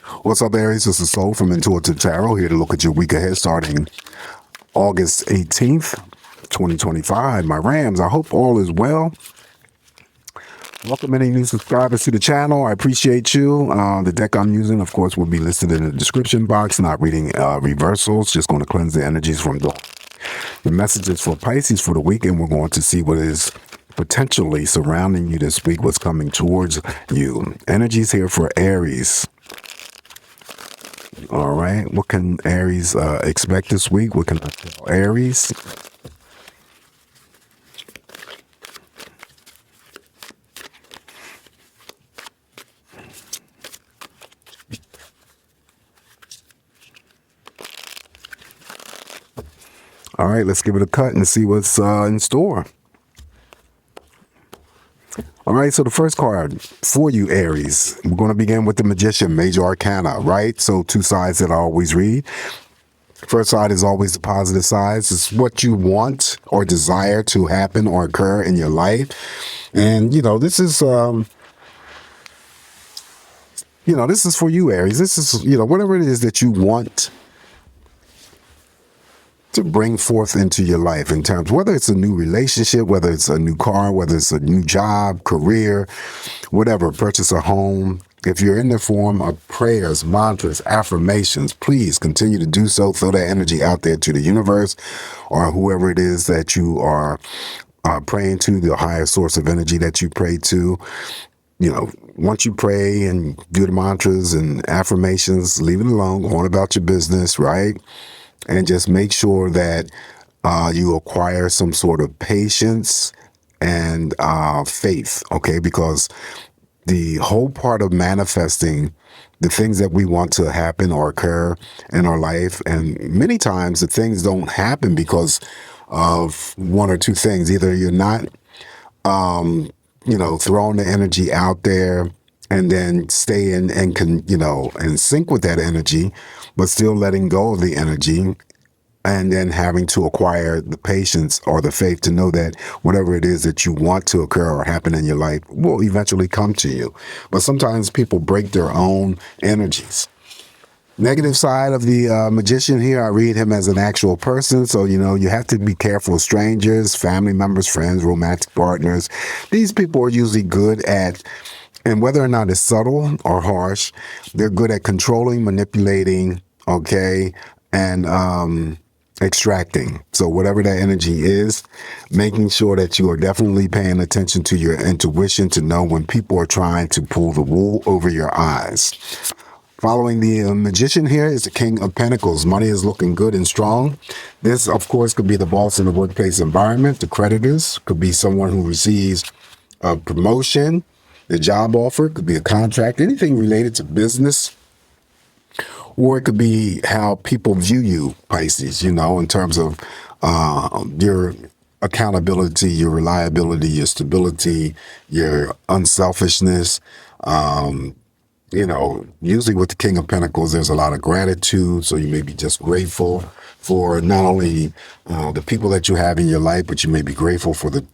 What's up, Aries? This is Soul from Intuitive Tarot, here to look at your week ahead starting August 18th, 2025. My Rams, I hope all is well. Welcome any new subscribers to the channel. I appreciate you. The deck I'm using, of course, will be listed in the description box. Not reading reversals, just going to cleanse the energies from the messages for Pisces for the week, and we're going to see what is potentially surrounding you this week, what's coming towards you. Energies here for Aries. All right, what can Aries expect this week? What can I tell Aries? All right, let's give it a cut and see what's in store. All right, so the first card for you, Aries, we're going to begin with the Magician, Major Arcana, right? So two sides that I always read. First side is always the positive side. It's what you want or desire to happen or occur in your life. And, this is, this is for you, Aries. This is, whatever it is that you want to bring forth into your life in terms, whether it's a new relationship, whether it's a new car, whether it's a new job, career, whatever, purchase a home. If you're in the form of prayers, mantras, affirmations, please continue to do so. Throw that energy out there to the universe or whoever it is that you are praying to, the higher source of energy that you pray to. Once you pray and do the mantras and affirmations, leave it alone, go on about your business, right? And just make sure that you acquire some sort of patience and faith, okay? Because the whole part of manifesting the things that we want to happen or occur in our life, and many times the things don't happen because of one or two things. Either you're not, throwing the energy out there and then stay in and and sync with that energy, but still letting go of the energy and then having to acquire the patience or the faith to know that whatever it is that you want to occur or happen in your life will eventually come to you. But sometimes people break their own energies. Negative side of the Magician here, I read him as an actual person. So, you have to be careful of strangers, family members, friends, romantic partners. These people are usually good at, and whether or not it's subtle or harsh, they're good at controlling, manipulating, okay, and extracting. So whatever that energy is, making sure that you are definitely paying attention to your intuition to know when people are trying to pull the wool over your eyes. Following the Magician here is the King of Pentacles. Money is looking good and strong. This, of course, could be the boss in the workplace environment. The creditors could be someone who receives a promotion. The job offer could be a contract, anything related to business, or it could be how people view you, Pisces, in terms of your accountability, your reliability, your stability, your unselfishness. Usually with the King of Pentacles, there's a lot of gratitude. So you may be just grateful for not only the people that you have in your life, but you may be grateful for the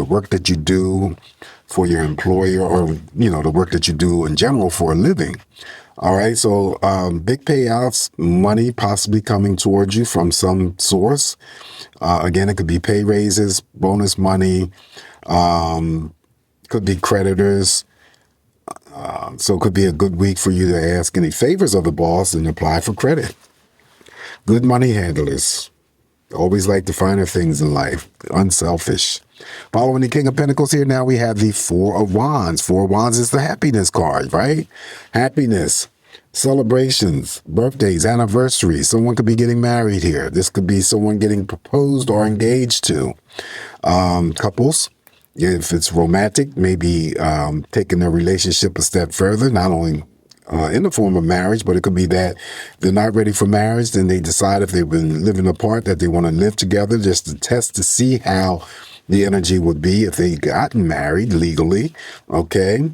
work that you do for your employer, or, the work that you do in general for a living. All right. So big payouts, money possibly coming towards you from some source. Again, it could be pay raises, bonus money, could be creditors. So it could be a good week for you to ask any favors of the boss and apply for credit. Good money handlers. Always like the finer things in life. Unselfish. Following the King of Pentacles here, now we have the Four of Wands. Four of Wands is the happiness card, right? Happiness, celebrations, birthdays, anniversaries. Someone could be getting married here. This could be someone getting proposed or engaged to. Couples. If it's romantic, maybe taking their relationship a step further, not only in the form of marriage, but it could be that they're not ready for marriage. Then they decide, if they've been living apart, that they want to live together just to test to see how the energy would be if they gotten married legally. Okay.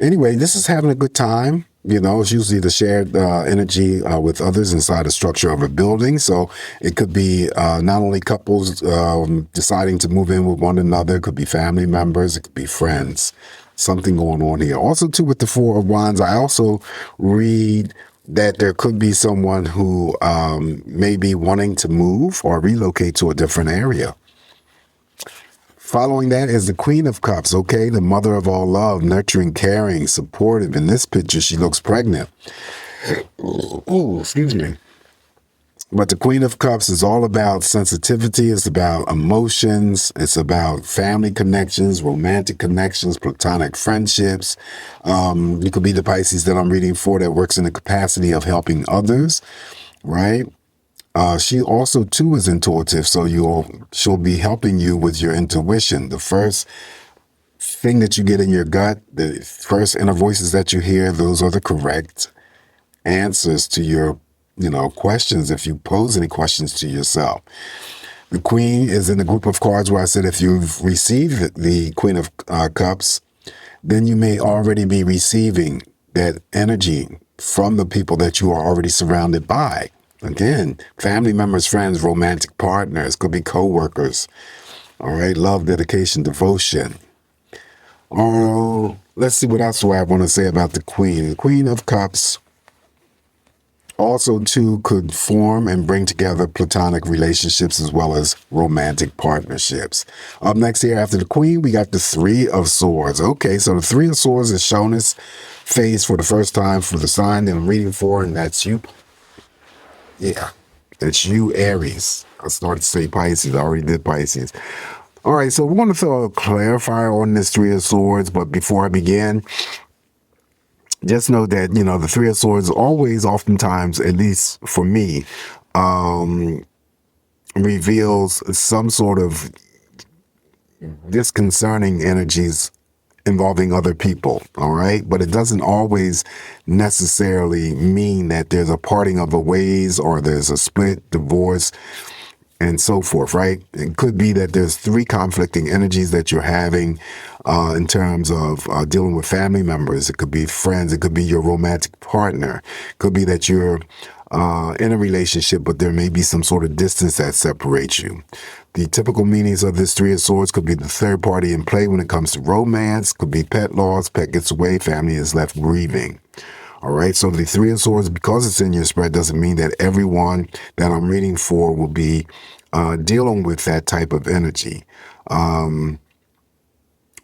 Anyway, this is having a good time. It's usually the shared energy with others inside the structure of a building. So it could be not only couples deciding to move in with one another. It could be family members. It could be friends. something going on here. Also, too, with the Four of Wands, I also read that there could be someone who may be wanting to move or relocate to a different area. Following that is the Queen of Cups, okay? The mother of all love, nurturing, caring, supportive. In this picture, she looks pregnant. Ooh, excuse me. But the Queen of Cups is all about sensitivity. It's about emotions. It's about family connections, romantic connections, platonic friendships. You could be the Pisces that I'm reading for that works in the capacity of helping others, right? She also, too, is intuitive, so she'll be helping you with your intuition. The first thing that you get in your gut, the first inner voices that you hear, those are the correct answers to your questions, if you pose any questions to yourself. The Queen is in the group of cards where I said if you've received the Queen of Cups, then you may already be receiving that energy from the people that you are already surrounded by. Again, family members, friends, romantic partners, could be co-workers. All right, love, dedication, devotion. Oh, let's see what else do I want to say about the Queen. The Queen of Cups also, too, could form and bring together platonic relationships as well as romantic partnerships. Up next here after the Queen, we got the Three of Swords. Okay, so the Three of Swords is shown its face for the first time for the sign that I'm reading for, and that's you. Yeah, that's you, Aries. I started to say Pisces. I already did Pisces. All right, so we're going to throw a clarifier on this Three of Swords, but before I begin, just know that, the Three of Swords always, oftentimes, at least for me, reveals some sort of disconcerting energies involving other people, all right? But it doesn't always necessarily mean that there's a parting of the ways or there's a split, divorce, and so forth, right? It could be that there's three conflicting energies that you're having in terms of dealing with family members. It could be friends. It could be your romantic partner. It could be that you're in a relationship, but there may be some sort of distance that separates you. The typical meanings of this Three of Swords could be the third party in play when it comes to romance. Could be pet loss, pet gets away, family is left grieving. All right, so the Three of Swords, because it's in your spread, doesn't mean that everyone that I'm reading for will be dealing with that type of energy.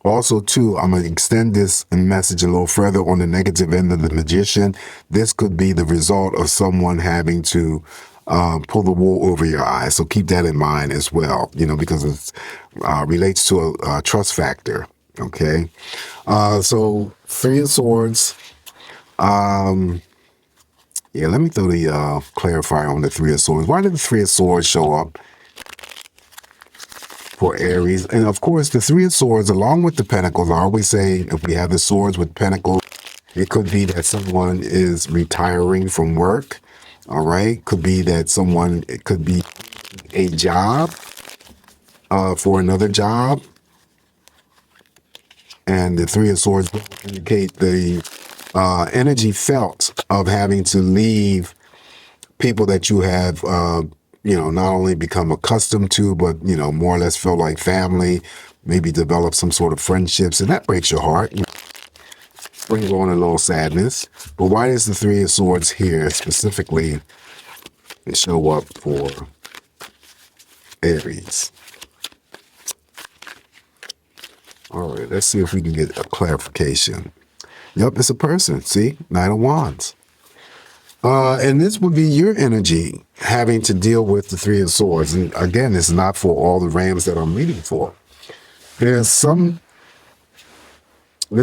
Also, too, I'm going to extend this message a little further on the negative end of the Magician. This could be the result of someone having to pull the wool over your eyes. So keep that in mind as well, because it relates to a trust factor. Okay, so Three of Swords. Yeah, let me throw the clarifier on the Three of Swords. Why did the Three of Swords show up for Aries? And of course, the Three of Swords, along with the Pentacles, I always say if we have the swords with Pentacles, it could be that someone is retiring from work. All right. Could be that it could be a job for another job. And the Three of Swords indicate the energy felt of having to leave people that you have, not only become accustomed to, but, more or less feel like family, maybe develop some sort of friendships. And that breaks your heart. Brings on a little sadness. But why does the Three of Swords here specifically show up for Aries? All right, let's see if we can get a clarification. Yep, it's a person. See? Knight of Wands. And this would be your energy having to deal with the Three of Swords. And again, it's not for all the rams that I'm reading for. This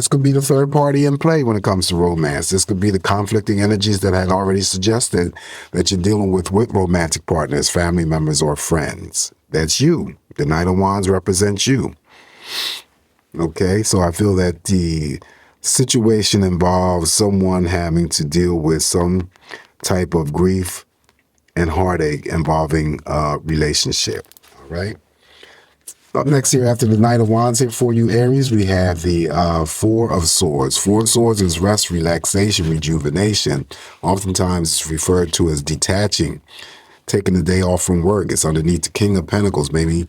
could be the third party in play when it comes to romance. This could be the conflicting energies that I had already suggested that you're dealing with romantic partners, family members, or friends. That's you. The Knight of Wands represents you. Okay, so I feel that the situation involves someone having to deal with some type of grief and heartache involving a relationship. All right. Up next here after the Knight of Wands here for you, Aries, we have the Four of Swords. Four of Swords is rest, relaxation, rejuvenation. Oftentimes it's referred to as detaching, taking the day off from work. It's underneath the King of Pentacles, maybe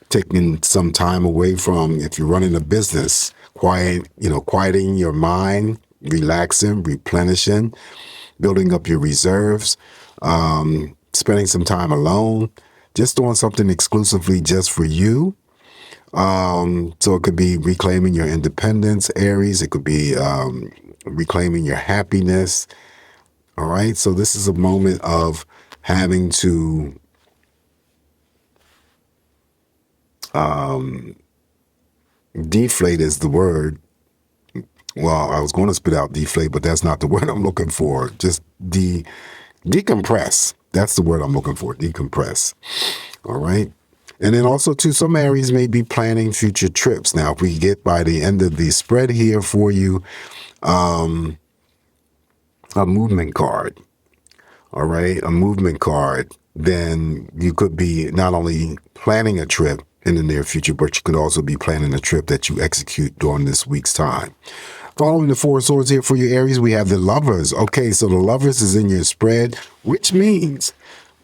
taking some time away from, if you're running a business, quieting your mind, relaxing, replenishing, building up your reserves, spending some time alone, just doing something exclusively just for you. So it could be reclaiming your independence, Aries. It could be reclaiming your happiness. All right. So this is a moment of having to deflate is the word. Well, I was going to spit out deflate, but that's not the word I'm looking for. Just decompress. That's the word I'm looking for. Decompress. All right. And then also, too, some Aries may be planning future trips. Now, if we get by the end of the spread here for you, a movement card. All right. A movement card. Then you could be not only planning a trip in the near future, but you could also be planning a trip that you execute during this week's time. Following the Four of Swords here for you, Aries, we have the Lovers. Okay, so the Lovers is in your spread, which means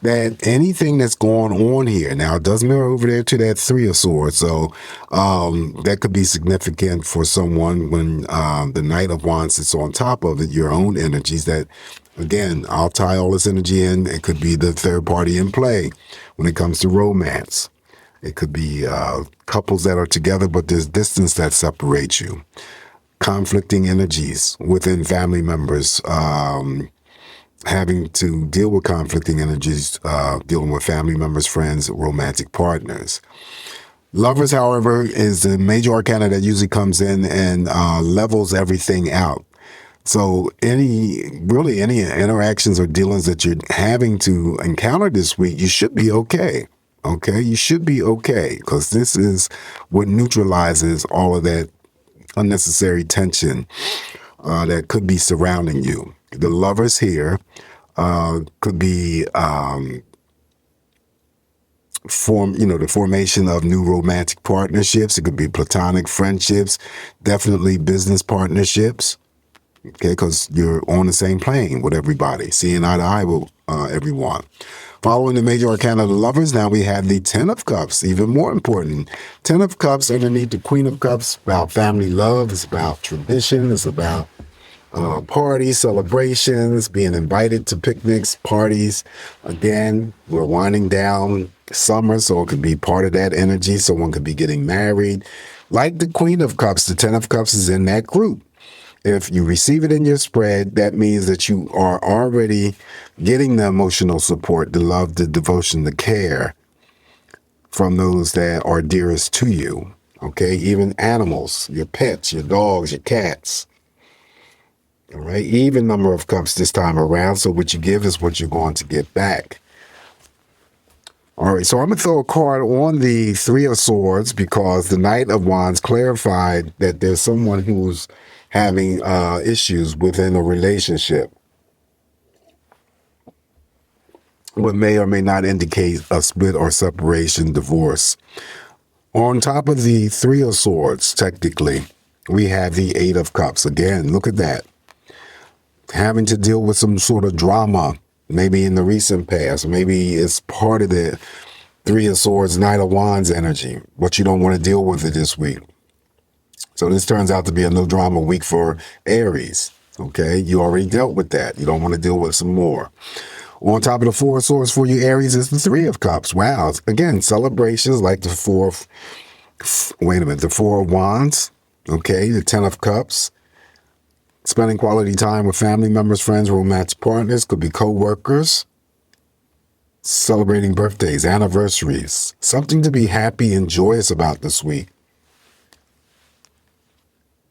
that anything that's going on here, now it does mirror over there to that Three of Swords, so that could be significant for someone when the Knight of Wands sits on top of it, your own energies that, again, I'll tie all this energy in. It could be the third party in play when it comes to romance. It could be couples that are together, but there's distance that separates you. Conflicting energies within family members, having to deal with conflicting energies, dealing with family members, friends, romantic partners. Lovers, however, is the major arcana that usually comes in and levels everything out. So any interactions or dealings that you're having to encounter this week, you should be okay. Okay, you should be okay, because this is what neutralizes all of that unnecessary tension that could be surrounding you. The Lovers here could be the formation of new romantic partnerships. It could be platonic friendships, definitely business partnerships. Okay, because you're on the same plane with everybody, seeing eye to eye with everyone. Following the major arcana of the Lovers, now we have the Ten of Cups, even more important. Ten of Cups underneath the Queen of Cups, about family love, it's about tradition, it's about parties, celebrations, being invited to picnics, parties. Again, we're winding down summer, so it could be part of that energy. Someone could be getting married. Like the Queen of Cups, the Ten of Cups is in that group. If you receive it in your spread, that means that you are already getting the emotional support, the love, the devotion, the care from those that are dearest to you. Okay, even animals, your pets, your dogs, your cats. All right, even number of cups this time around. So what you give is what you're going to get back. All right, so I'm going to throw a card on the Three of Swords because the Knight of Wands clarified that there's someone who's having issues within a relationship, what may or may not indicate a split or separation, divorce. On top of the Three of Swords, technically, we have the Eight of Cups. Again, look at that. Having to deal with some sort of drama, maybe in the recent past. Maybe it's part of the Three of Swords, Knight of Wands energy, but you don't want to deal with it this week. So this turns out to be a no drama week for Aries. Okay, you already dealt with that. You don't want to deal with some more. On top of the Four of Swords for you, Aries, is the Three of Cups. Wow. Again, celebrations like the Four of Wands. Okay, the Ten of Cups. Spending quality time with family members, friends, romantic partners, could be co-workers. Celebrating birthdays, anniversaries. Something to be happy and joyous about this week.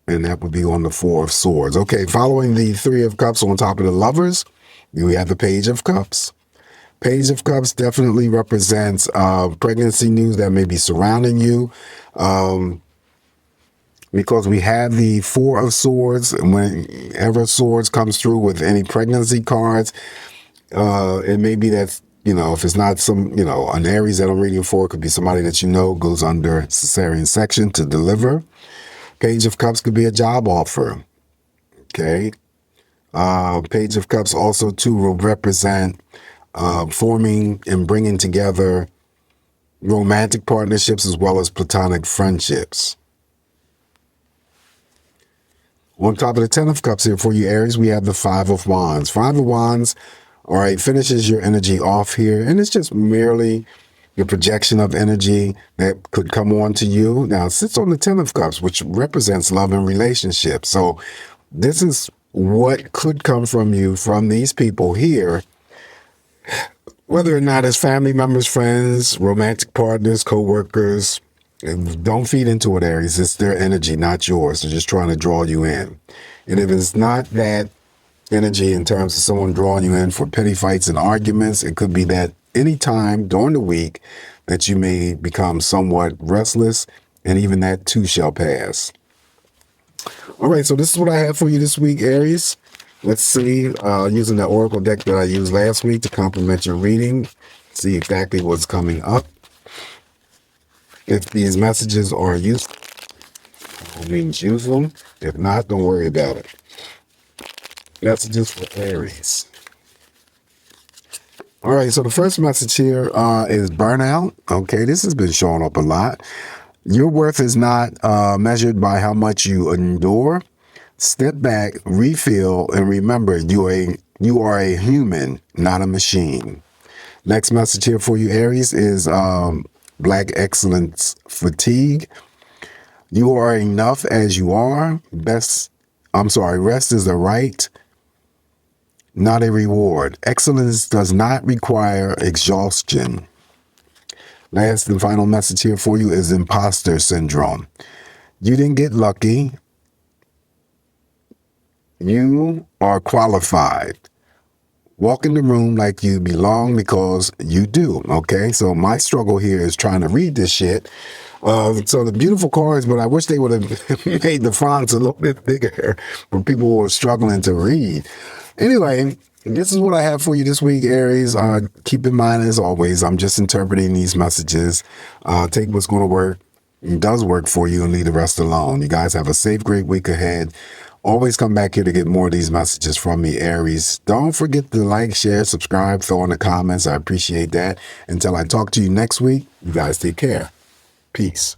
And that would be on the Four of Swords. Okay, following the Three of Cups on top of the Lovers, we have the Page of Cups. Page of Cups definitely represents pregnancy news that may be surrounding you. Because we have the Four of Swords, and whenever Swords comes through with any pregnancy cards, it may be that, if it's not an Aries that I'm reading for, it could be somebody that goes under cesarean section to deliver. Page of Cups could be a job offer. Okay. Page of Cups also, too, will represent forming and bringing together romantic partnerships as well as platonic friendships. On top of the Ten of Cups here for you, Aries, we have the Five of Wands. Five of Wands, all right, finishes your energy off here, and it's just merely your projection of energy that could come on to you. Now, it sits on the Ten of Cups, which represents love and relationships. So this is what could come from you from these people here, whether or not it's family members, friends, romantic partners, co-workers. Don't feed into it, Aries. It's their energy, not yours. They're just trying to draw you in. And if it's not that energy in terms of someone drawing you in for petty fights and arguments, it could be that any time during the week that you may become somewhat restless, and even that too shall pass. All right, so this is what I have for you this week, Aries. Let's see, using the Oracle deck that I used last week to complement your reading, see exactly what's coming up. If these messages are useful, it means use them. If not, don't worry about it. Messages for Aries. All right, so the first message here is burnout. Okay, this has been showing up a lot. Your worth is not measured by how much you endure. Step back, refill, and remember you are a human, not a machine. Next message here for you, Aries, is Black Excellence Fatigue. You are enough as you are. Rest is a right, not a reward. Excellence does not require exhaustion. Last and final message here for you is imposter syndrome. You didn't get lucky. You are qualified. Walk in the room like you belong because you do, okay? So my struggle here is trying to read this shit. So the beautiful cards, but I wish they would have made the fonts a little bit bigger for people who are struggling to read. Anyway, this is what I have for you this week, Aries. Keep in mind, as always, I'm just interpreting these messages. Take what's going to work. It does work for you and leave the rest alone. You guys have a safe, great week ahead. Always come back here to get more of these messages from me, Aries. Don't forget to like, share, subscribe, throw in the comments. I appreciate that. Until I talk to you next week, you guys take care. Peace.